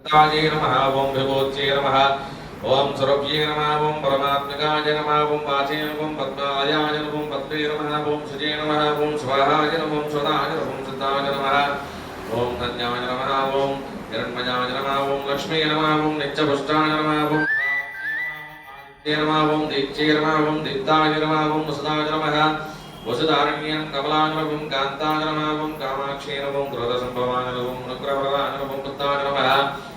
ताये नमः ओम विभूत्ये नमः ओम सर्वज्ञे नमः ओम परमात्मकाय नमः ओम वाचे नमः ओम पद्मायाय नमः ओम पद्मे नमः ओम सुजे नमः ओम स्वाहाय नमः ओम स्वदाय नमः ओम सिद्धाय नमः ओम धन्याय नमः ओम हिरण्मयाय नमः ओम लक्ष्मी नमः ओम नित्यपुष्टाय नमः ओम नमः ओम दीप्त्ये नमः ओम दीप्ताय नमः ओम वसुदाय नमः वसुधारण्यं कमलाय नमः ओम कान्ताय नमः ओम कामाक्षी नमः ओम क्रोधसंभवाय नमः ओम अनुग्रहवरदाय नमः ओम पुत्राय नमः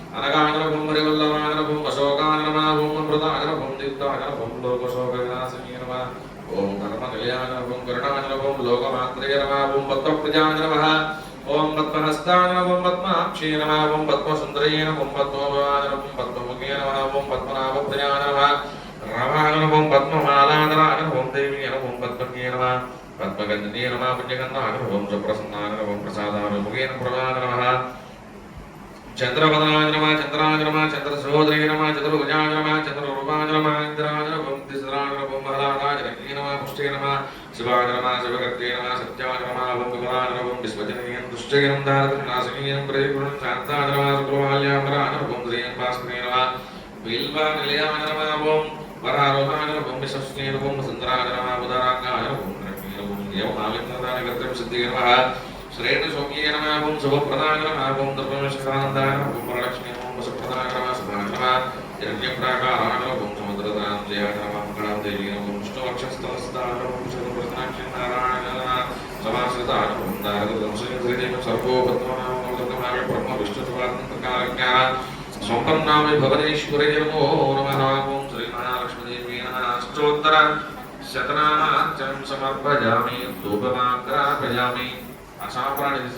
अनगाय नमः ओम हरिवल्लभाय नमः ओम अशोकाय नमः ओम अमृताय नमः ओम दीप्ताय नमः ओम लोकशोकविनाशिने नमः ओम धर्मनिलयाय नमः ओम करुणाय नमः ओम लोकमात्रे नमः ओम पद्मप्रजाय नमः ओम पद्महस्ताय नमः ओम पद्माक्षी नमः ओम पद्मसुन्दरी नमः ओम पद्मभवाय नमः ओम पद्ममुखे नमः ओम पद्मनाभप्रियाय नमः रामाय नमः ओम पद्ममालाधराय नमः ओम देवी नमः ओम पद्मज्ञे नमः पद्मगन्धे नमः पुण्यगन्धाय नमः ओम सुप्रसन्नाय नमः ओम प्रसादाय मुखे नमः चंद्रवदनाय नमः चंद्राय नमः चंद्रसहोदरी नमः चतुर्भुजाय नमः चतुर्रूपाय नमः इंद्राय नमः ओम तिस्राय नमः ओम महलाय रज्ञे नमः पुष्टे नमः शिवाय नमः शिवकर्ते नमः सत्याय नमः ओम विमलाय नमः ओम विश्वजननीयं दुष्टयं दारतं नाशनीयं प्रयुक्तं शान्ताय नमः सुप्रभाल्याम्बराय नमः ओम श्रीयं भास्करे नमः बिल्वानिलयाय नमः ओम वरारोहाय नमः ओम विश्वस्ने नमः ओम सुन्दराय नमः उदाराङ्गाय नमः ओम रज्ञे नमः ओम यवमालिन्दाय कर्तव्यं सिद्धये नमः श्रेण सौम्ये नमः ओम शुभप्रदाय नमः ओम दुर्गमेश्वरानन्दाय नमः ओम वरलक्ष्मी नमः ओम सुप्रदाय नमः सुभाय नमः हिरण्यप्राकाराय नमः ओम समुद्रतरां जयाय नमः मङ्गलां देवी नमः ओम विष्णुवक्षस्थलस्थिताय नमः ओम शतप्रदनाक्षी नारायणाय नमः समाश्रिताय नमः ओम नारदवंशयोधेयं सर्वोपद्मनां नमः ब्रह्म विष्णुत्वात्मकारज्ञाः सम्पन्नामे भवनेश्वरे नमो नमः ओम श्रीमहालक्ष्मीदेवी नमः अष्टोत्तर शतनामार्चनं समर्पयामि धूपमाग्रापयामि आशाप्राणि